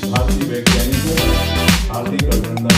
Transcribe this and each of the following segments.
भारतीय वैज्ञानिकों हार्दिक अभिनंदन।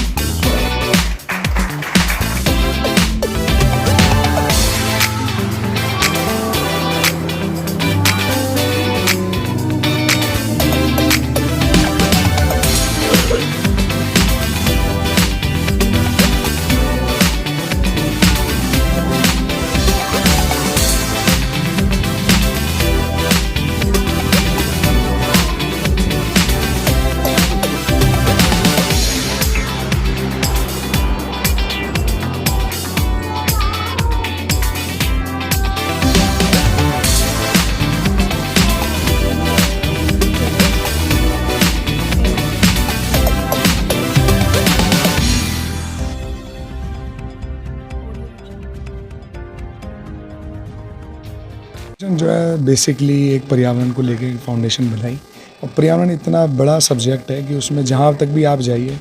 जो है बेसिकली एक पर्यावरण को लेकर फाउंडेशन बनाई। और पर्यावरण इतना बड़ा सब्जेक्ट है कि उसमें जहाँ तक भी आप जाइए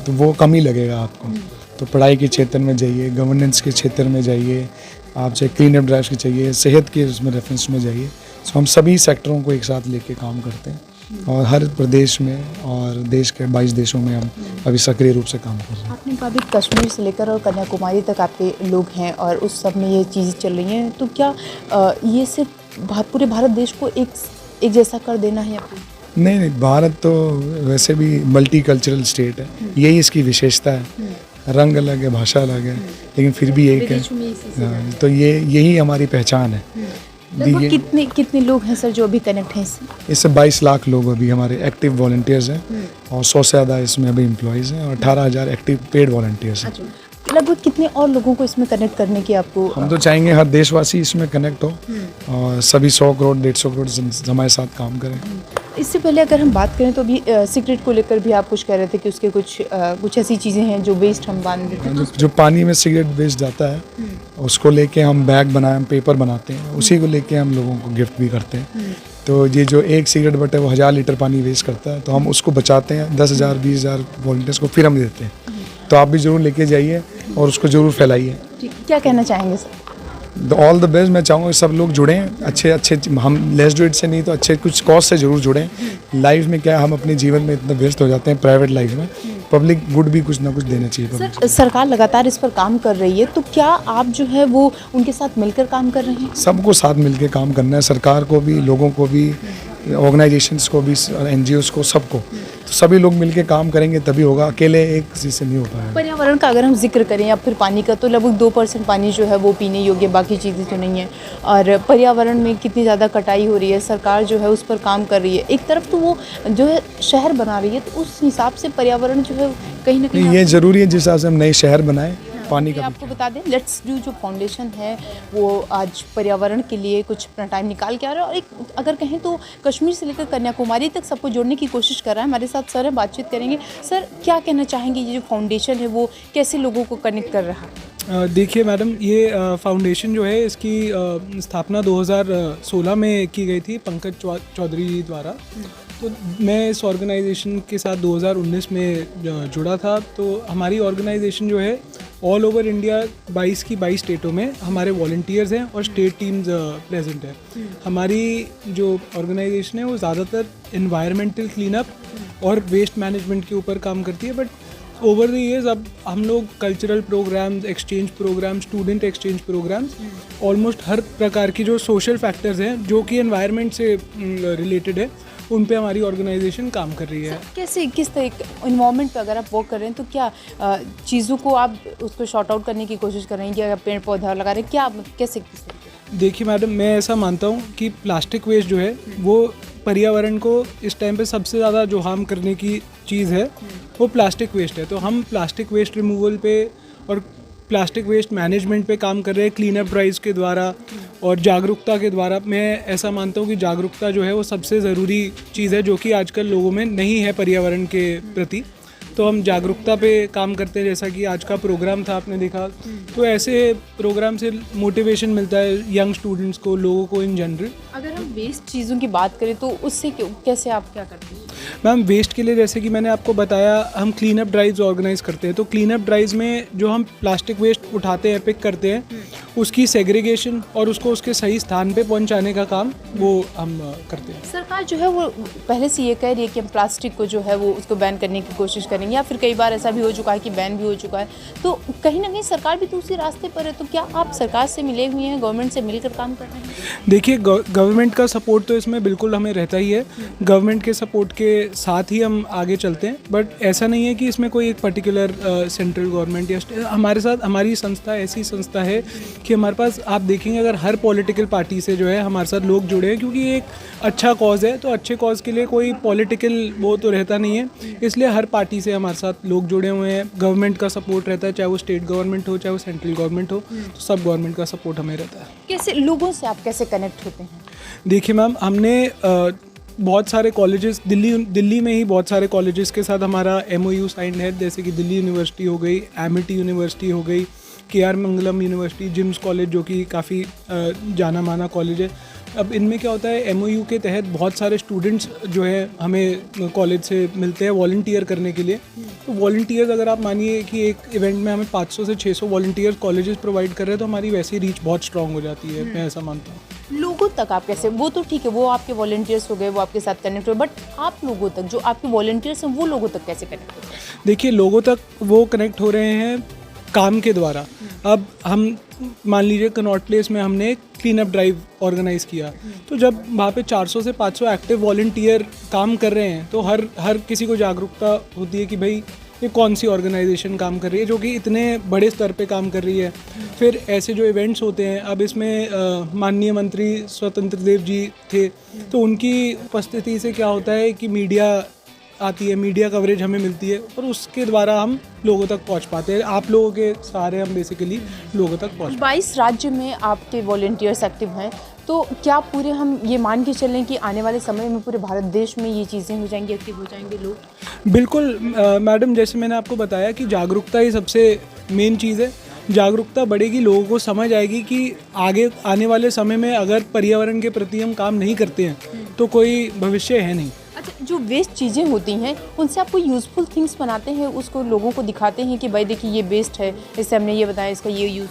तो वो कम ही लगेगा आपको। तो पढ़ाई के क्षेत्र में जाइए, गवर्नेंस के क्षेत्र में जाइए, आप चाहे क्लीन अप ड्राइव की चाहिए, सेहत के उसमें रेफरेंस में जाइए। तो हम सभी सेक्टरों को एक साथ लेके काम करते हैं और हर प्रदेश में और देश के 22 देशों में हम अभी सक्रिय रूप से काम कर रहे हैं। आपने कहा भी कश्मीर से लेकर और कन्याकुमारी तक आपके लोग हैं और उस सब में ये चीज़ें चल रही हैं, तो क्या ये सिर्फ पूरे भारत देश को एक जैसा कर देना है आपको? नहीं, भारत तो वैसे भी मल्टी कल्चरल स्टेट है, यही इसकी विशेषता है। रंग अलग है, भाषा अलग है, लेकिन फिर भी एक है। तो यही हमारी पहचान है। लगभग कितने लोग हैं सर जो अभी कनेक्ट हैं इससे 22 लाख लोग अभी हमारे एक्टिव वॉलंटियर्स हैं और 100 से ज़्यादा इसमें अभी एम्प्लॉयज़ हैं और 18,000 एक्टिव पेड वॉलंटियर्स हैं। लगभग कितने और लोगों को इसमें कनेक्ट करने की आपको? हम तो चाहेंगे हर देशवासी इसमें कनेक्ट हो और सभी 100 करोड़ 150 करोड़ हमारे साथ काम करें। इससे पहले अगर हम बात करें तो अभी सिगरेट को लेकर भी आप कुछ कह रहे थे कि उसके कुछ ऐसी चीज़ें हैं जो वेस्ट हम बांध देते हैं। जो पानी में सिगरेट वेस्ट जाता है उसको लेके हम बैग बनाए, हम पेपर बनाते हैं, उसी को लेके हम लोगों को गिफ्ट भी करते हैं। तो ये जो एक सिगरेट बट है वो 1000 लीटर पानी वेस्ट करता है, तो हम उसको बचाते हैं। 10,000 20,000 वॉलंटियर्स को फिर हम देते हैं। तो आप भी ज़रूर लेके जाइए और उसको ज़रूर फैलाइए। क्या कहना चाहेंगे सर? All the best. मैं चाहूँगा सब लोग जुड़ें, अच्छे हम लेस डू इट से नहीं तो अच्छे कुछ कॉज से ज़रूर जुड़ें। लाइफ में क्या हम अपने जीवन में इतना व्यस्त हो जाते हैं प्राइवेट लाइफ में, पब्लिक गुड भी कुछ ना कुछ देना चाहिए। सरकार लगातार इस पर काम कर रही है, तो क्या आप जो है वो उनके साथ मिलकर काम कर रहे हैं? सबको साथ मिलकर काम करना है, सरकार को भी, लोगों को भी, ऑर्गेनाइजेशंस को भी, एनजीओस को, सबको। तो सभी लोग मिलकर काम करेंगे तभी होगा, अकेले एक चीज़ से नहीं हो पाएगा। पर्यावरण का अगर हम जिक्र करें या फिर पानी का, तो लगभग 2% पानी जो है वो पीने योग्य, बाकी चीज़ें तो नहीं है। और पर्यावरण में कितनी ज़्यादा कटाई हो रही है, सरकार जो है उस पर काम कर रही है। एक तरफ तो वो जो है शहर बना रही है, तो उस हिसाब से पर्यावरण जो है कहीं ना कहीं ये ज़रूरी है जिस हिसाब से हम नए शहर बनाएं। पानी का आपको बता दें, लेट्स डू जो फाउंडेशन है वो आज पर्यावरण के लिए कुछ अपना टाइम निकाल के आ रहा है और एक अगर कहें तो कश्मीर से लेकर कन्याकुमारी तक सबको जोड़ने की कोशिश कर रहा है। हमारे साथ सर है, बातचीत करेंगे। सर, क्या कहना चाहेंगे, ये जो फाउंडेशन है वो कैसे लोगों को कनेक्ट कर रहा है? देखिए मैडम, ये फाउंडेशन जो है इसकी स्थापना 2016 में की गई थी पंकज चौधरी द्वारा। तो मैं इस ऑर्गेनाइजेशन के साथ 2019 में जुड़ा था। तो हमारी ऑर्गेनाइजेशन जो है ऑल ओवर इंडिया 22 की 22 स्टेटों में हमारे वॉलंटियर्स हैं और स्टेट टीम्स प्रेजेंट है। हमारी जो ऑर्गेनाइजेशन है वो ज़्यादातर एनवायरमेंटल क्लीनअप और वेस्ट मैनेजमेंट के ऊपर काम करती है। बट ओवर द ईयर्स अब हम लोग cultural programmes, exchange programmes, student exchange programmes, almost हर प्रकार की जो सोशल फैक्टर्स हैं जो कि एनवायरनमेंट से रिलेटेड है, उन पे हमारी ऑर्गेनाइजेशन काम कर रही है। कैसे, किस तरीके इन्वायरमेंट पे अगर आप वर्क कर रहे हैं तो क्या चीज़ों को आप उसको शॉर्ट आउट करने की कोशिश कर रहे हैं, क्या पेड़ पौधा लगा रहे हैं, क्या कैसे? देखिए मैडम, मैं ऐसा मानता हूँ कि प्लास्टिक वेस्ट जो है वो पर्यावरण को इस टाइम पे सबसे ज़्यादा जो हार्म करने की चीज़ है वो प्लास्टिक वेस्ट है। तो हम प्लास्टिक वेस्ट रिमूवल पे और प्लास्टिक वेस्ट मैनेजमेंट पे काम कर रहे हैं क्लीन अप ड्राइव्स के द्वारा और जागरूकता के द्वारा। मैं ऐसा मानता हूँ कि जागरूकता जो है वो सबसे ज़रूरी चीज़ है जो कि आजकल लोगों में नहीं है पर्यावरण के प्रति। तो हम जागरूकता पे काम करते हैं, जैसा कि आज का प्रोग्राम था आपने देखा। तो ऐसे प्रोग्राम से मोटिवेशन मिलता है यंग स्टूडेंट्स को, लोगों को इन जनरल। अगर हम वेस्ट चीज़ों की बात करें तो उससे कैसे आप क्या करते हैं? मैम वेस्ट के लिए जैसे कि मैंने आपको बताया, हम क्लीन अप ड्राइव्स ऑर्गेनाइज करते हैं। तो क्लीन अप ड्राइव्स में जो हम प्लास्टिक वेस्ट उठाते हैं, पिक करते हैं, उसकी सेग्रीगेशन और उसको उसके सही स्थान पे पहुंचाने का काम वो हम करते हैं। सरकार जो है वो पहले से ये कह रही है कि हम प्लास्टिक को जो है वो उसको बैन करने की कोशिश करेंगे, या फिर कई बार ऐसा भी हो चुका है कि बैन भी हो चुका है। तो कहीं ना कहीं सरकार भी दूसरे रास्ते पर है, तो क्या आप सरकार से मिले हुए हैं, गवर्नमेंट से मिलकर काम कर रहे हैं? देखिए, गवर्नमेंट का सपोर्ट तो इसमें बिल्कुल हमें रहता ही है। गवर्नमेंट के सपोर्ट के साथ ही हम आगे चलते हैं, बट ऐसा नहीं है कि इसमें कोई एक पर्टिकुलर सेंट्रल गवर्नमेंट या हमारे साथ, हमारी संस्था ऐसी संस्था है कि हमारे पास आप देखेंगे अगर हर पॉलिटिकल पार्टी से जो है हमारे साथ लोग जुड़े हैं, क्योंकि ये एक अच्छा कॉज है। तो अच्छे कॉज के लिए कोई पॉलिटिकल वो तो रहता नहीं है, इसलिए हर पार्टी से हमारे साथ लोग जुड़े हुए हैं। गवर्नमेंट का सपोर्ट रहता है, चाहे वो स्टेट गवर्नमेंट हो, चाहे वो सेंट्रल गवर्नमेंट हो, तो सब गवर्नमेंट का सपोर्ट हमें रहता है। कैसे लोगों से आप कैसे कनेक्ट होते हैं? देखिए मैम, हमने बहुत सारे कॉलेजेस दिल्ली में ही बहुत सारे कॉलेजेस के साथ हमारा MOU साइन है, जैसे कि दिल्ली यूनिवर्सिटी हो गई, एमिटी यूनिवर्सिटी हो गई, KR मंगलम यूनिवर्सिटी, जिम्स कॉलेज जो कि काफ़ी जाना माना कॉलेज है। अब इनमें क्या होता है, MOU के तहत बहुत सारे स्टूडेंट्स जो है हमें कॉलेज से मिलते हैं वॉलंटियर करने के लिए। तो वॉलंटियर्स, अगर आप मानिए कि एक इवेंट में हमें 500 से 600 वॉलंटियर्स कॉलेजेस प्रोवाइड कर रहे हैं, तो हमारी वैसी रीच बहुत स्ट्रांग हो जाती है, मैं ऐसा मानता हूँ। लोगों तक आप कैसे, वो तो ठीक है वो आपके वॉलंटियर्स हो गए, वो आपके साथ कनेक्ट हुए, बट आप लोगों तक, जो आपके वॉलंटियर्स हैं, वो लोगों तक कैसे कनेक्ट हो रहे हैं? देखिए, लोगों तक वो कनेक्ट हो रहे हैं काम के द्वारा। अब हम मान लीजिए कनॉट प्लेस में हमने क्लीन अप ड्राइव ऑर्गेनाइज़ किया, तो जब वहाँ पे 400 से 500 एक्टिव वॉलंटियर काम कर रहे हैं, तो हर किसी को जागरूकता होती है कि भाई ये कौन सी ऑर्गेनाइजेशन काम कर रही है जो कि इतने बड़े स्तर पे काम कर रही है। फिर ऐसे जो इवेंट्स होते हैं, अब इसमें माननीय मंत्री स्वतंत्र देव जी थे, तो उनकी उपस्थिति से क्या होता है कि मीडिया आती है, मीडिया कवरेज हमें मिलती है, और उसके द्वारा हम लोगों तक पहुंच पाते हैं। आप लोगों के सहारे हम बेसिकली लोगों तक पहुंच 22 राज्य में आपके वॉलंटियर्स एक्टिव हैं, तो क्या पूरे हम ये मान के चलें कि आने वाले समय में पूरे भारत देश में ये चीज़ें हो जाएंगी, एक्टिव हो जाएंगे लोग? बिल्कुल मैडम, जैसे मैंने आपको बताया कि जागरूकता ही सबसे मेन चीज़ है। जागरूकता बढ़ेगी, लोगों को समझ आएगी कि आगे आने वाले समय में अगर पर्यावरण के प्रति हम काम नहीं करते हैं तो कोई भविष्य है नहीं। अच्छा, जो वेस्ट चीज़ें होती हैं उनसे आप कोई यूज़फुल थिंग्स बनाते हैं, उसको लोगों को दिखाते हैं कि भाई देखिए ये वेस्ट है, इससे हमने ये बताया, इसका ये यूज़?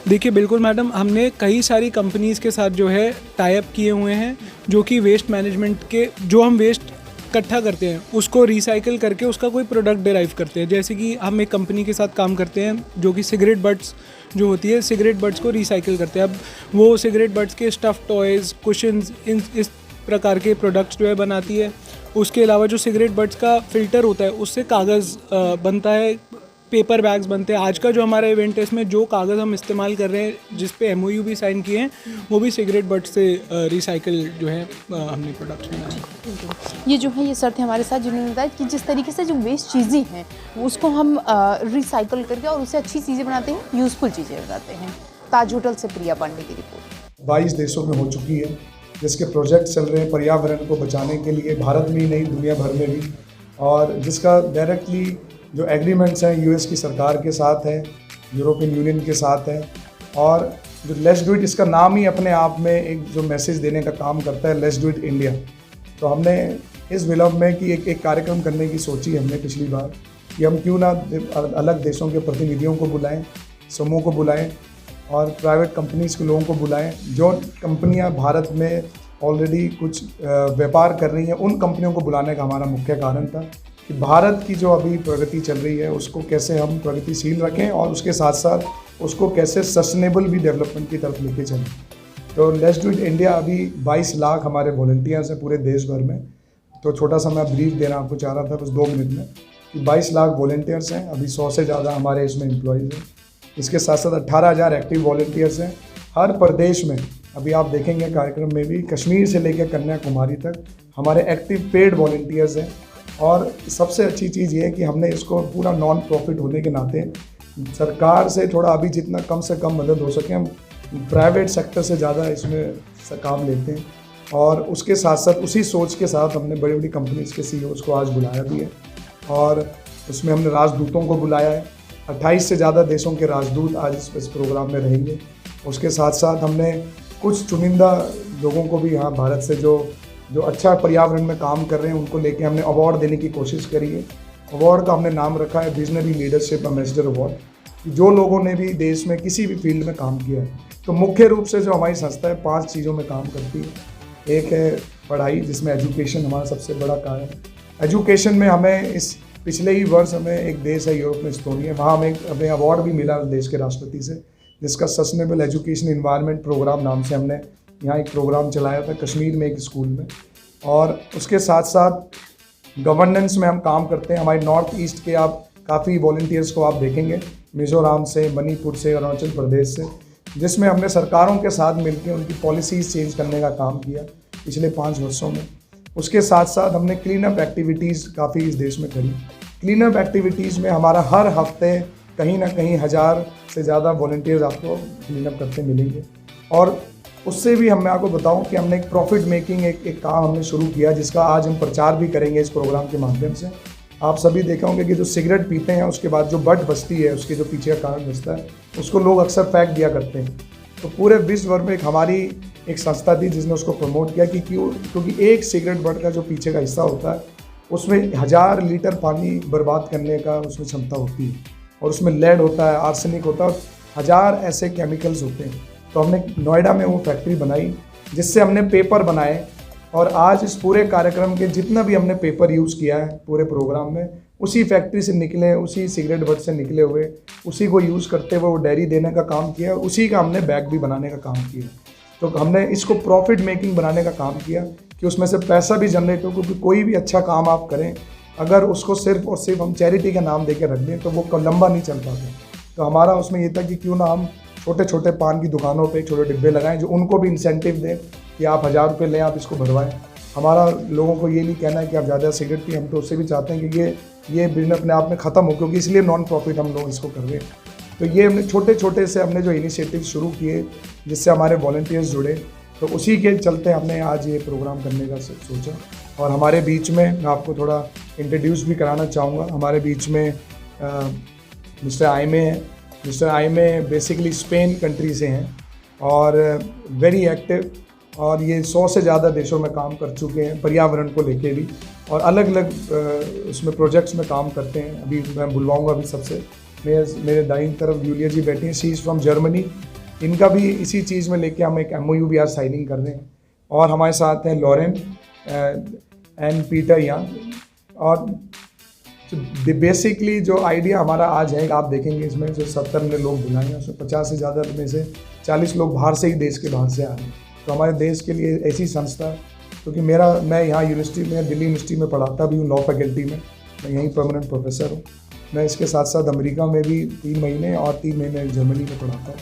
देखिए बिल्कुल मैडम, हमने कई सारी कंपनीज़ के साथ जो है टाई अप किए हुए हैं, जो कि वेस्ट मैनेजमेंट के, जो हम वेस्ट इकट्ठा करते हैं उसको रिसाइकिल करके उसका कोई प्रोडक्ट डिराइव करते हैं। जैसे कि हम एक कंपनी के साथ काम करते हैं जो कि सिगरेट बट्स जो होती है, सिगरेट बट्स को रिसाइकिल करते हैं। अब वो सिगरेट बट्स के स्टफ़ टॉयज़, कुशन्स, इस प्रकार के प्रोडक्ट्स जो है बनाती है। उसके अलावा जो सिगरेट बट्स का फ़िल्टर होता है उससे कागज़ बनता है, पेपर बैग्स बनते हैं। आज का जो हमारा इवेंट है इसमें जो कागज़ हम इस्तेमाल कर रहे हैं, जिस पे MOU भी साइन किए हैं, वो भी सिगरेट बट से रिसाइकिल जो है हमने प्रोडक्ट्स बनाए। ये जो है ये सर थे हमारे साथ, जिन्होंने बताया कि जिस तरीके से जो वेस्ट चीज़ें हैं उसको हम रिसाइकल करके और उससे अच्छी चीज़ें बनाते हैं, यूज़फुल चीज़ें बनाते हैं। ताज होटल से प्रिया पांडे की रिपोर्ट। 22 देशों में हो चुकी है, जिसके प्रोजेक्ट चल रहे हैं पर्यावरण को बचाने के लिए, भारत में ही नहीं दुनिया भर में भी, और जिसका डायरेक्टली जो एग्रीमेंट्स हैं US की सरकार के साथ है, यूरोपियन यूनियन के साथ है। और जो लेट्स डू इट, इसका नाम ही अपने आप में एक जो मैसेज देने का काम करता है, लेट्स डू इट इंडिया। तो हमने इस विलंब में कि एक कार्यक्रम करने की सोची हमने पिछली बार कि हम क्यों ना अलग देशों के प्रतिनिधियों को बुलाएं, समूह को बुलाएं और प्राइवेट कंपनीज़ के लोगों को बुलाएं। जो कंपनियां भारत में ऑलरेडी कुछ व्यापार कर रही हैं, उन कंपनियों को बुलाने का हमारा मुख्य कारण था कि भारत की जो अभी प्रगति चल रही है उसको कैसे हम प्रगतिशील रखें और उसके साथ साथ उसको कैसे सस्टेनेबल भी डेवलपमेंट की तरफ लेके चलें। तो लेट्स डू इट इंडिया अभी 22 लाख हमारे वॉलंटियर्स हैं पूरे देश भर में। तो छोटा सा मैं ब्रीफ देना आपको चाह रहा था बस 2 मिनट में कि 22 लाख वॉलंटियर्स हैं, अभी 100 से ज़्यादा हमारे इसमें एम्प्लॉयज़ हैं। इसके साथ साथ 18,000 एक्टिव वॉलंटियर्स हैं हर प्रदेश में। अभी आप देखेंगे कार्यक्रम में भी कश्मीर से लेकर कन्याकुमारी तक हमारे एक्टिव पेड वॉलंटियर्स हैं। और सबसे अच्छी चीज़ ये है कि हमने इसको पूरा नॉन प्रॉफिट होने के नाते सरकार से थोड़ा अभी जितना कम से कम मदद हो सके, हम प्राइवेट सेक्टर से ज़्यादा इसमें काम लेते हैं। और उसके साथ साथ उसी सोच के साथ हमने बड़ी बड़ी कंपनीज़ के CEOs को आज बुलाया भी है। और उसमें हमने राजदूतों को बुलाया है। 28 से ज़्यादा देशों के राजदूत आज इस प्रोग्राम में रहेंगे। उसके साथ साथ हमने कुछ चुनिंदा लोगों को भी यहाँ भारत से जो अच्छा पर्यावरण में काम कर रहे हैं उनको लेके हमने अवार्ड देने की कोशिश करी है। अवार्ड का हमने नाम रखा है विजनरी लीडरशिप एम्बेसडर अवार्ड। जो लोगों ने भी देश में किसी भी फील्ड में काम किया है, तो मुख्य रूप से जो हमारी संस्था है 5 चीज़ों में काम करती है। एक है पढ़ाई, जिसमें एजुकेशन हमारा सबसे बड़ा कार्य है। एजुकेशन में हमें इस पिछले ही वर्ष हमें एक देश है यूरोप में एस्टोनिया, वहाँ हमें अवार्ड भी मिला उस देश के राष्ट्रपति से, जिसका सस्टेनेबल एजुकेशन इन्वायरमेंट प्रोग्राम नाम से हमने यहाँ एक प्रोग्राम चलाया था कश्मीर में एक स्कूल में। और उसके साथ साथ गवर्नेंस में हम काम करते हैं। हमारे नॉर्थ ईस्ट के आप काफ़ी वॉलंटियर्स को आप देखेंगे, मिज़ोरम से, मणिपुर से, अरुणाचल प्रदेश से, जिसमें हमने सरकारों के साथ मिलकर उनकी पॉलिसीज़ चेंज करने का काम किया पिछले 5 वर्षों में। उसके साथ साथ हमने क्लीन अप एक्टिविटीज़ काफ़ी इस देश में करी। क्लीन अप एक्टिविटीज़ में हमारा हर हफ्ते कहीं ना कहीं 1000 से ज़्यादा वॉलंटियर्स आपको क्लीन अप करते मिलेंगे। और उससे भी मैं आपको बताऊं कि हमने एक प्रॉफिट मेकिंग एक काम हमने शुरू किया, जिसका आज हम प्रचार भी करेंगे इस प्रोग्राम के माध्यम से। आप सभी देखे होंगे कि जो सिगरेट पीते हैं उसके बाद जो बट बचती है, उसके जो पीछे का कागज बचता है, उसको लोग अक्सर फेंक दिया करते हैं। तो पूरे विश्व भर में हमारी एक संस्था थी जिसने उसको प्रमोट किया कि क्योंकि एक सिगरेट बट का जो पीछे का हिस्सा होता है उसमें 1000 लीटर पानी बर्बाद करने का उसमें क्षमता होती है, और उसमें लेड होता है, आर्सेनिक होता है, और 1000 ऐसे केमिकल्स होते हैं। तो हमने नोएडा में वो फैक्ट्री बनाई जिससे हमने पेपर बनाए, और आज इस पूरे कार्यक्रम के जितना भी हमने पेपर यूज़ किया है पूरे प्रोग्राम में, उसी फैक्ट्री से निकले, उसी सिगरेट बट से निकले हुए, उसी को यूज़ करते हुए वो डेयरी देने का काम किया, उसी का हमने बैग भी बनाने का काम किया। तो हमने इसको प्रॉफिट मेकिंग बनाने का काम किया कि उसमें से पैसा भी जनरेट हो, क्योंकि कोई भी अच्छा काम आप करें अगर उसको सिर्फ और सिर्फ हम चैरिटी का नाम दे के रख दें तो वो लंबा नहीं चल पाता। तो हमारा उसमें ये था कि क्यों ना हम छोटे छोटे पान की दुकानों पे छोटे डिब्बे लगाएं, जो उनको भी इंसेंटिव दें कि आप 1000 रुपये लें, आप इसको भरवाएं। हमारा लोगों को ये नहीं कहना है कि आप ज़्यादा सिगरेट पिए, हम तो उससे भी चाहते हैं कि ये बिजनेस अपने आप में ख़त्म हो, क्योंकि इसलिए नॉन प्रॉफिट हम लोग इसको कर रहे हैं। तो ये हमने छोटे छोटे से हमने जो इनिशिएटिव शुरू किए जिससे हमारे वॉलंटियर्स जुड़े, तो उसी के चलते हमने आज ये प्रोग्राम करने का सोचा। और हमारे बीच में मैं आपको थोड़ा इंट्रोड्यूस भी कराना चाहूँगा। हमारे बीच में मिस्टर आइमे हैं। मिस्टर आइमे बेसिकली स्पेन कंट्री से हैं और वेरी एक्टिव, और ये 100 से ज़्यादा देशों में काम कर चुके हैं पर्यावरण को लेके भी, और अलग अलग उसमें प्रोजेक्ट्स में काम करते हैं। अभी मैं बुलवाऊँगा अभी सबसे, मेरे दाईं तरफ यूलिया जी बैठी हैं, शी इज़ फ्रॉम जर्मनी। इनका भी इसी चीज़ में लेके हम एक MOU भी आज साइनिंग कर रहे हैं। और हमारे साथ हैं लॉरेन एंड पीटर यंग। और बेसिकली जो आइडिया हमारा आज है, आप देखेंगे इसमें जो 70 हमने लोग बुलाए हैं, उसमें 50 से ज़्यादा में से 40 लोग बाहर से ही, देश के बाहर से आ रहे हैं। तो हमारे देश के लिए ऐसी संस्था है, क्योंकि मैं यहाँ यूनिवर्सिटी में, दिल्ली यूनिवर्सिटी में पढ़ाता भी हूँ, लॉ फैकल्टी में, मैं यहीं परमानेंट प्रोफेसर हूँ। मैं इसके साथ साथ अमेरिका में भी 3 महीने और 3 महीने जर्मनी में पढ़ाता हूँ।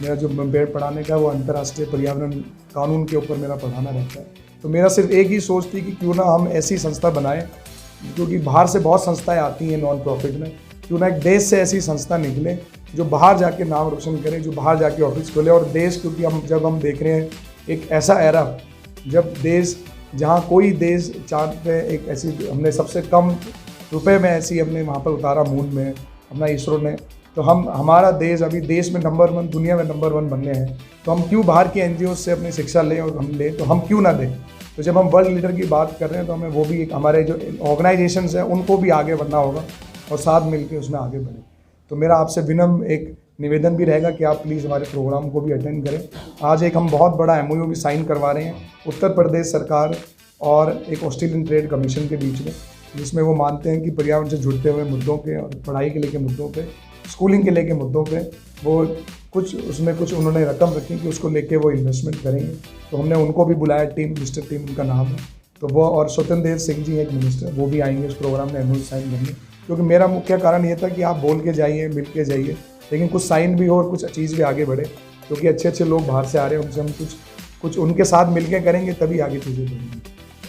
मेरा जो बेड पढ़ाने का वो अंतर्राष्ट्रीय पर्यावरण कानून के ऊपर मेरा पढ़ाना रहता है। तो मेरा सिर्फ एक ही सोच थी कि क्यों ना हम ऐसी संस्था बनाएं, क्योंकि बाहर से बहुत संस्थाएं आती हैं नॉन प्रॉफिट में, क्यों ना एक देश से ऐसी संस्था निकले जो बाहर जाके नाम रोशन करे, जो बाहर जाके ऑफिस खोले। और देश, क्योंकि जब हम देख रहे हैं एक ऐसा एरा जब देश, जहाँ कोई देश चांद पे एक ऐसी, हमने सबसे कम रुपए में ऐसी हमने वहाँ पर उतारा मून में अपना इसरो ने, तो हमारा देश अभी देश में नंबर 1, दुनिया में नंबर 1 बनने हैं। तो हम क्यों बाहर की NGO से अपनी शिक्षा लें, और हम लें तो हम क्यों ना दें। तो जब हम वर्ल्ड लीडर की बात कर रहे हैं तो हमें वो भी एक, हमारे जो ऑर्गेनाइजेशंस हैं उनको भी आगे बढ़ना होगा और साथ मिलकर उसमें आगे बढ़ें। तो मेरा आपसे विनम्र एक निवेदन भी रहेगा कि आप प्लीज़ हमारे प्रोग्राम को भी अटेंड करें। आज एक हम बहुत बड़ा MOU भी साइन करवा रहे हैं उत्तर प्रदेश सरकार और एक ऑस्ट्रेलियन ट्रेड कमीशन के बीच में, जिसमें वो मानते हैं कि पर्यावरण से जुड़ते हुए मुद्दों के और पढ़ाई के लेके मुद्दों पे, स्कूलिंग के लेके मुद्दों पे वो उसमें कुछ उन्होंने रकम रखी कि उसको लेके वो इन्वेस्टमेंट करेंगे। तो हमने उनको भी बुलाया, टीम, मिस्टर टीम उनका नाम है। तो वो और स्वतंत्र देव सिंह जी एक मिनिस्टर, वो भी आएंगे इस प्रोग्राम में MOU साइन करने। क्योंकि मेरा मुख्य कारण ये था कि आप बोल के जाइए, मिल के जाइए, लेकिन कुछ साइन भी हो और कुछ चीज़ भी आगे बढ़े, क्योंकि अच्छे लोग बाहर से आ रहे हैं, उनसे हम कुछ उनके साथ मिल के करेंगे तभी आगे चीज़ें बढ़ेंगी।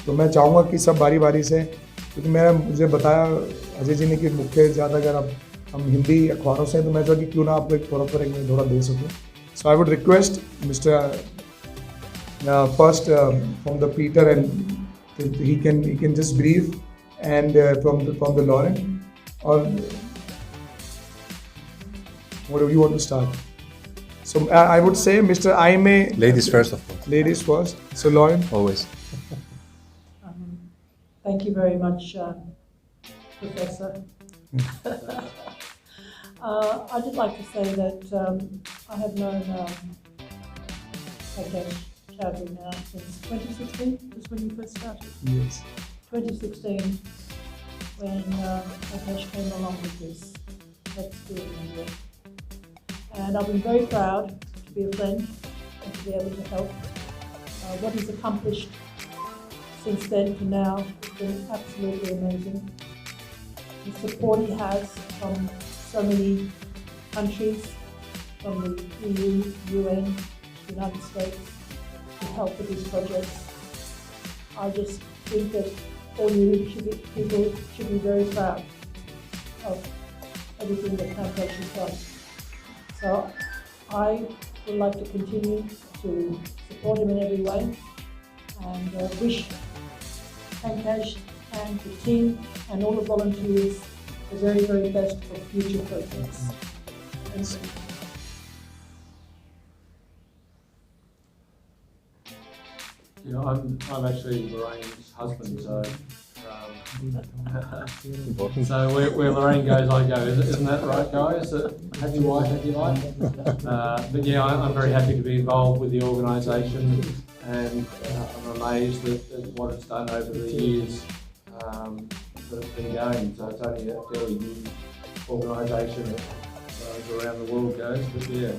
तो मैं चाहूँगा कि सब बारी बारी से, क्योंकि मुझे बताया अजय जी ने कि मुख्य ज़्यादा अगर हम हिंदी अखबारों से हैं, तो मैं चाहूँ कि क्यों ना आपको एक प्रॉपर एक थोड़ा दे सकूँ। So I would request mister first from the Peter, and he can just brief, and from the Lauren, Or what do you want to start? So I would say, Mr. Aime. Ladies first, of course. Ladies first. So Lauren. Always. Thank you very much, Professor. I'd just like to say that I have known Pankesh Chowdhury now since 2016, was when you first started. Yes. 2016, when Pankesh came along with this Let's Do It in India. And I've been very proud to be a friend and to be able to help. What he's accomplished since then to now has been absolutely amazing. The support he has from so many countries, from the EU, UN, United States, to help with these projects. I just think that all you people should be very proud of everything that Pankesh has done. So I would like to continue to support him in every way and wish Pankesh and the team and all the volunteers the very, very best for future projects. Thank you. Yeah, I'm actually Lorraine's husband, so so where Lorraine goes, I go. Isn't that right, guys? Happy wife, happy life. But yeah, I'm very happy to be involved with the organisation, and I'm amazed at what it's done over the years that it's been going. So it's only a fairly new organisation as around the world goes. But yeah,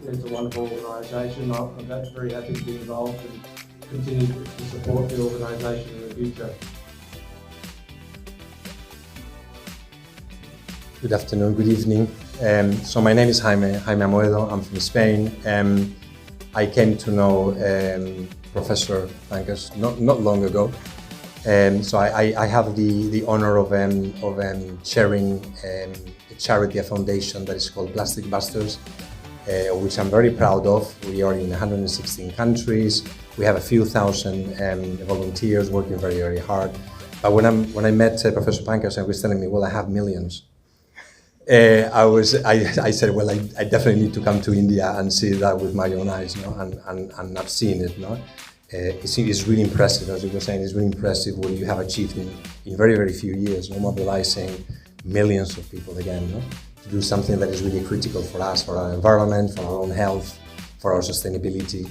it's a wonderful organisation. I'm very happy to be involved and continue to support the organisation in the future. Good afternoon, good evening. So my name is Jaime Amoedo. I'm from Spain. I came to know Professor Pankesh not long ago. So I have the honor of chairing a charity, a foundation that is called Plastic Busters, which I'm very proud of. We are in 116 countries. We have a few thousand volunteers working very, very hard. But when I met Professor Pankesh, he was telling me, well, I have millions. I said, well, I definitely need to come to India and see that with my own eyes, no? And I've seen it, no? It's really impressive, as you were saying. It's really impressive what you have achieved in very, very few years, no? Mobilizing millions of people again, no? To do something that is really critical for us, for our environment, for our own health, for our sustainability.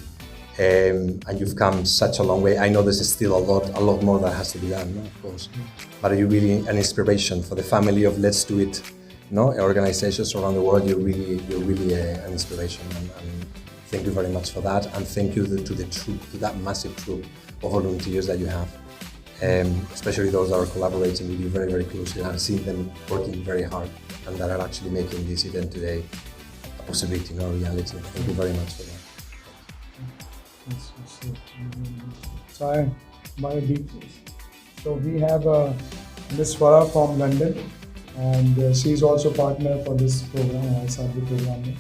And you've come such a long way. I know there's still a lot more that has to be done, no? Of course. But you're really an inspiration for the family of Let's Do It. No, organizations around the world, you're really an inspiration, and thank you very much for that, and thank you to that massive troop of volunteers that you have, especially those that are collaborating with you very, very closely. I've seen them working very hard, and that are actually making this event today a possibility, not a reality. Thank you very much for that. So we have Miss Farah from London. And she is also partner for this program, Sadhvi program,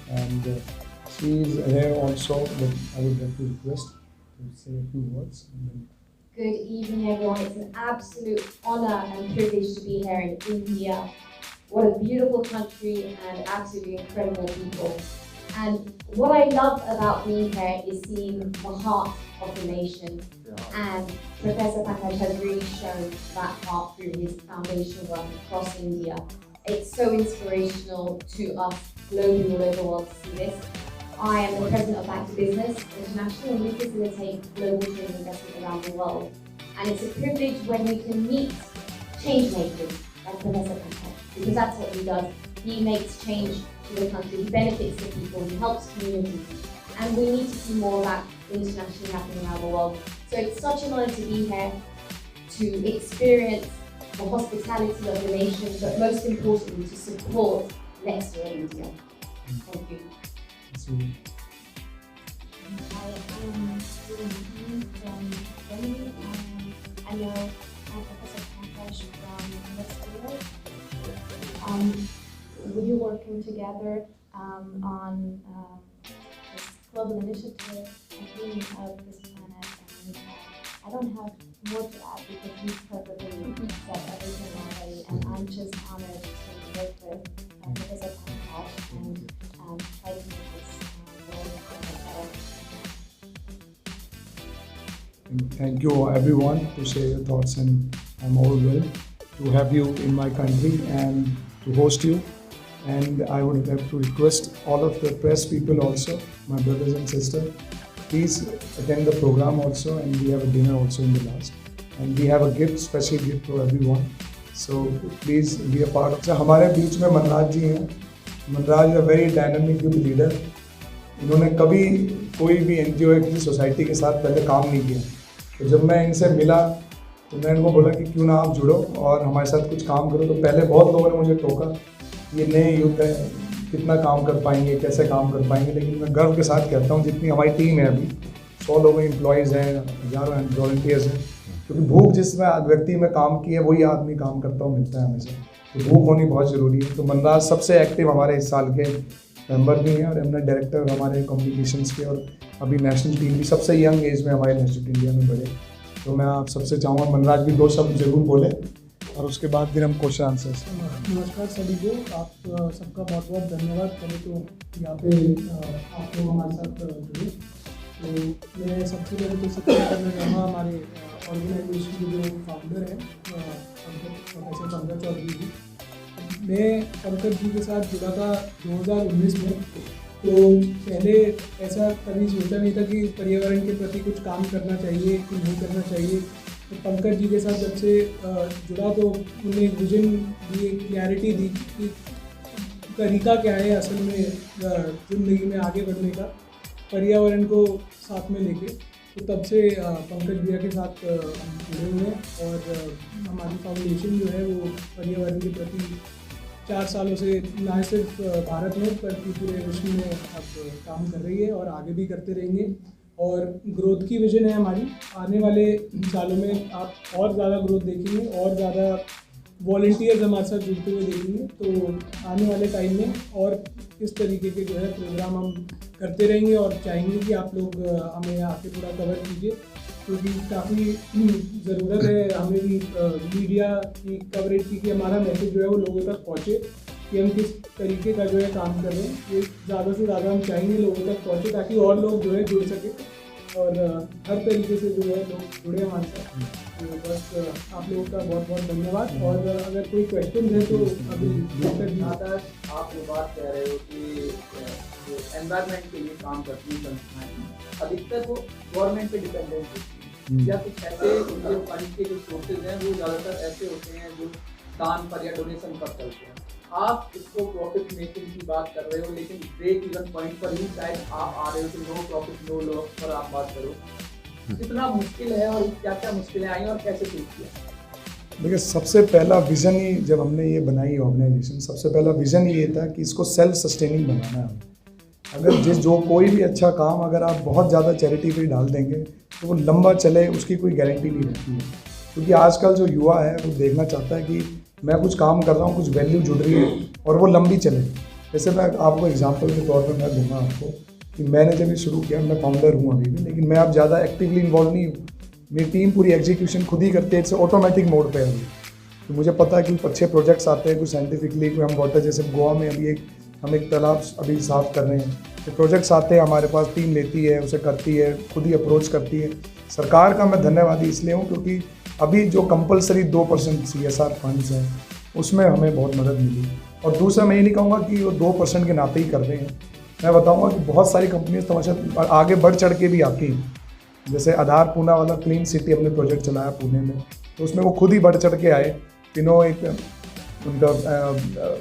and she is here also. But I would like to request to say a few words. Good evening, everyone. It's an absolute honor and privilege to be here in India. What a beautiful country and absolutely incredible people. And what I love about being here is seeing the heart of the nation. And Professor Pankesh has really shown that heart through his foundation work across India. It's so inspirational to us globally all over the world to see this. I am the president of Back to Business International, and we facilitate global trade investment around the world. And it's a privilege when we can meet change makers like Professor Pankesh, because that's what he does. He makes change to the country, he benefits the people, he helps communities. And we need to see more of that internationally happening around the world. So it's such an honor to be here to experience the hospitality of the nation, but most importantly to support Let's Do It India. Thank you. I am from Germany. I know Professor Pankesh from Let's Do It. We're working together on this global initiative and cleaning up this planet, and I don't have more to add because you've perfectly said everything already, and I'm thank you everyone to share your thoughts, and I'm overwhelmed to have you in my country and to host you. And I would have to request all of the press people also, my brothers and sisters, please attend the program also, and we have a dinner also in the last. And we have a gift, special gift for everyone. So please be a part of it. हमारे बीच में मनराज जी हैं. Manraj is a very dynamic youth leader. इन्होंने कभी कोई भी NGO की society के साथ पहले काम नहीं किया. तो जब मैं इनसे मिला तो मैं इनको बोला कि क्यों ना आप जुड़ो और हमारे साथ कुछ काम करो. तो पहले बहुत लोगों ने मुझे टोका, ये नए यूथ है, कितना काम कर पाएंगे, कैसे काम कर पाएंगे. लेकिन मैं गर्व के साथ कहता हूँ जितनी हमारी टीम है अभी 100 लोग एम्प्लॉयज़ हैं, हज़ारों वॉलंटियर्स हैं. क्योंकि भूख जिसमें व्यक्ति में काम की है वही आदमी काम करता हुआ मिलता है हमेशा. तो भूख होनी बहुत ज़रूरी है. तो मनराज सबसे एक्टिव हमारे इस साल के मेंबर भी हैं और हमने डायरेक्टर हमारे कम्युनिकेशंस के, और अभी नेशनल टीम भी सबसे यंग एज में हमारे नेशनल इंडिया में बढ़े. तो मैं आप सबसे चाहूँगा मनराज भी 2 शब्द जरूर बोले और उसके बाद फिर हम क्वेश्चन आंसर्स. नमस्कार सभी को, आप सबका बहुत बहुत धन्यवाद. पहले तो यहाँ पे आप लोग हमारे साथ जुड़े. तो मैं सबसे पहले तो सबसे करना चाहूँगा हमारे ऑर्गेनाइजेशन के जो फाउंडर हैं प्रोफेसर पंकज चौधरी जी. मैं पंकज जी के साथ जुड़ा था 2019 में. तो पहले ऐसा कभी सोचा नहीं था कि पर्यावरण के प्रति कुछ काम करना चाहिए कि नहीं करना चाहिए. तो पंकज जी के साथ जब से जुड़ा तो उन्होंने एक विजन दी, एक क्लैरिटी दी कि तरीका क्या है असल में ज़िंदगी में आगे बढ़ने का, पर्यावरण को साथ में लेके. तो तब से पंकज भैया के साथ हम जुड़े हुए हैं और हमारी फाउंडेशन जो है वो पर्यावरण के प्रति 4 सालों से न सिर्फ भारत में बल्कि पूरे विश्व में अब काम कर रही है और आगे भी करते रहेंगे. और ग्रोथ की विजन है हमारी. आने वाले सालों में आप और ज़्यादा ग्रोथ देखेंगे और ज़्यादा वॉलंटियर्स हमारे साथ जुड़ते हुए देखेंगे. तो आने वाले टाइम में और इस तरीके के जो है प्रोग्राम हम करते रहेंगे और चाहेंगे कि आप लोग हमें आके पूरा कवर कीजिए, क्योंकि काफ़ी ज़रूरत है हमें भी मीडिया की कवरेज की, कि हमारा मैसेज जो है वो लोगों तक पहुँचे कि हम किस तरीके का जो है काम कर रहे हैं. ये ज़्यादा से ज़्यादा हम चाहेंगे लोगों तक पहुँचे ताकि और लोग जो है जुड़ सके और हर तरीके से जो है लोग जुड़े हमारे साथ. तो बस आप लोगों का बहुत बहुत धन्यवाद. और अगर कोई क्वेश्चन है तो अभी आप ये बात कह रहे हो कि जो एनवायरनमेंट के लिए काम करती है संस्थाएं अधिकतर वो गवर्नमेंट पे डिपेंडेंट होती है, या कुछ ऐसे उनके फंड के जो सोर्सेज हैं वो ज़्यादातर ऐसे होते हैं जो दान पर या डोनेशन पर चलते हैं. आप इसको प्रॉफिट मेकिंग की बात कर रहे हो, लेकिन ब्रेक इवन पॉइंट पर ही शायद आप आ रहे हो कि नो प्रॉफिट नो लॉस पर आप बात करो. कितना मुश्किल है और क्या क्या मुश्किलें आई और कैसे ठीक किया? देखिए, सबसे पहला विज़न ही जब हमने ये बनाई ऑर्गेनाइजेशन, सबसे पहला विज़न ये था कि इसको सेल्फ सस्टेनिंग बनाना है. अगर जो कोई भी अच्छा काम अगर आप बहुत ज़्यादा चैरिटी पे डाल देंगे तो वो लंबा चले उसकी कोई गारंटी नहीं रहती है. क्योंकि आजकल जो युवा है वो देखना चाहता है कि मैं कुछ काम कर रहा हूँ, कुछ वैल्यू जुड़ रही है और वो लंबी चले. जैसे मैं आपको एग्जांपल के तौर पर मैं दूंगा आपको कि मैंने जब ये शुरू किया, मैं फाउंडर हूँ अभी भी, लेकिन मैं अब ज़्यादा एक्टिवली इन्वॉल्व नहीं हूँ. मेरी टीम पूरी एग्जीक्यूशन खुद ही करती है, इट्स ऑटोमेटिक मोड पे है अभी. तो मुझे पता है कि अच्छे प्रोजेक्ट्स आते हैं, कुछ साइंटिफिकली, कोई हम वाटर, जैसे गोवा में अभी हम एक तालाब अभी साफ़ कर रहे हैं, तो प्रोजेक्ट्स आते हैं हमारे पास, टीम लेती है, उसे करती है, खुद ही अप्रोच करती है. सरकार का मैं धन्यवादी इसलिए हूँ क्योंकि अभी जो कंपलसरी 2% CSR फंड्स हैं उसमें हमें बहुत मदद मिली. और दूसरा, मैं ये नहीं कहूँगा कि वो 2% के नाते ही कर रहे हैं. मैं बताऊँगा कि बहुत सारी कंपनीज तो आगे बढ़ चढ़ के भी आती हैं. जैसे आधार पूना वाला क्लीन सिटी हमने प्रोजेक्ट चलाया पुणे में, तो उसमें वो खुद ही बढ़ चढ़ के आए. तीनों एक उनका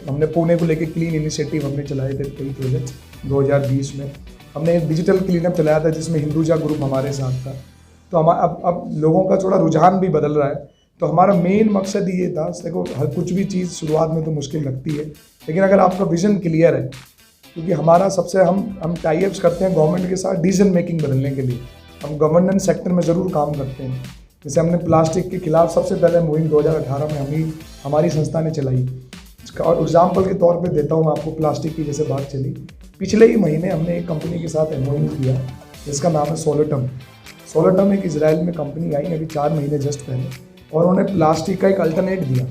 हमने पुणे को लेके क्लीन इनिशिएटिव हमने चलाए थे कई प्रोजेक्ट्स. 2020 में हमने एक डिजिटल क्लीनअप चलाया था जिसमें हिंदुजा ग्रुप हमारे साथ था. तो हमारा अब लोगों का थोड़ा रुझान भी बदल रहा है. तो हमारा मेन मकसद ये था, देखो हर कुछ भी चीज़ शुरुआत में तो मुश्किल लगती है, लेकिन अगर आपका विज़न क्लियर है, क्योंकि हमारा सबसे हम टाई अप्स करते हैं गवर्नमेंट के साथ डिसीजन मेकिंग बदलने के लिए. हम गवर्नेंस सेक्टर में ज़रूर काम करते हैं. जैसे हमने प्लास्टिक के खिलाफ सबसे पहले मुहिम 2018 में हमारी संस्था ने चलाई. और एग्जाम्पल के तौर पे देता हूँ मैं आपको, प्लास्टिक की जैसे बात चली, पिछले ही महीने हमने एक कंपनी के साथ MOU किया जिसका नाम है सोलोटम. सोलोटम एक इजराइल में कंपनी आई अभी 4 महीने जस्ट पहले, और उन्होंने प्लास्टिक का एक अल्टरनेट दिया.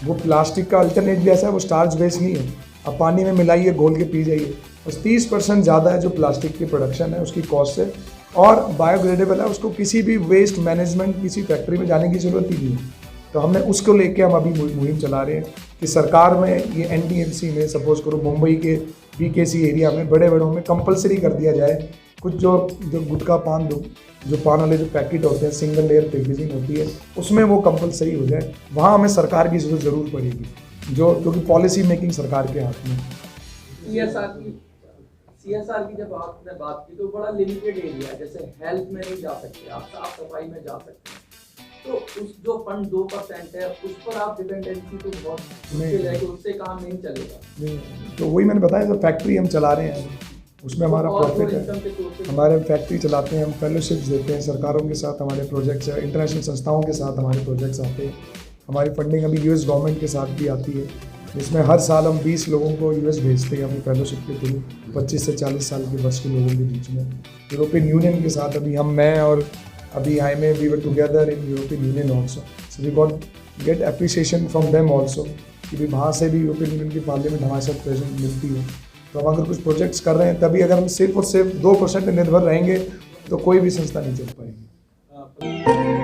वो प्लास्टिक का अल्टरनेट भी ऐसा है, वो स्टार्च बेस्ड नहीं है, आप पानी में मिलाइए, घोल के पी जाइए. बस 30% ज़्यादा है जो प्लास्टिक की प्रोडक्शन है उसकी कॉस्ट से, और बायोग्रेडेबल है, उसको किसी भी वेस्ट मैनेजमेंट किसी फैक्ट्री में जाने की ज़रूरत ही नहीं है। तो हमने उसको लेके हम अभी मुहिम चला रहे हैं कि सरकार में ये NDMC में सपोज करो मुंबई के BKC एरिया में बड़े बड़ों में कंपलसरी कर दिया जाए, कुछ जो गुटखा पान जो पान वाले जो पैकेट होते हैं सिंगल लेयर पैकेजिंग होती है उसमें वो कंपलसरी हो जाए। वहाँ हमें सरकार की ज़रूर पड़ेगी, क्योंकि पॉलिसी मेकिंग सरकार के हाथ में। CSR की जब आपने बात की तो बड़ा लिमिटेड एरिया है, जैसे हेल्थ में नहीं जा सकते आप, साफ सफाई में जा सकते हैं, तो उस जो फंड 2% है उस पर आप डिपेंडेंसी तो बहुत मुश्किल है कि उससे काम नहीं चलेगा। तो वही मैंने बताया, जो फैक्ट्री हम चला रहे हैं उसमें हमारा प्रॉफिट है, हमारे फैक्ट्री चलाते हैं, हम फेलोशिप्स देते हैं सरकारों के साथ, हमारे प्रोजेक्ट्स है, इंटरनेशनल संस्थाओं के साथ हमारे प्रोजेक्ट्स आते हैं। हमारी फंडिंग अभी US गवर्नमेंट के साथ भी आती है, जिसमें हर साल हम 20 लोगों को US भेजते हैं अपनी फेलोशिप के थ्रू, 25 से 40 साल के वर्ष के लोगों के बीच में। यूरोपियन यूनियन के साथ अभी मैं और अभी IMA we were together in European Union also, so we get appreciation from them also कि भी वहाँ से भी यूरोपियन यूनियन की पार्लियामेंट हमारे साथ प्रेजेंट मिलती है। तो हम अगर कुछ प्रोजेक्ट्स कर रहे हैं तभी, अगर हम सिर्फ और सिर्फ 2% निर्भर रहेंगे तो कोई भी संस्था नहीं चल पाएगी।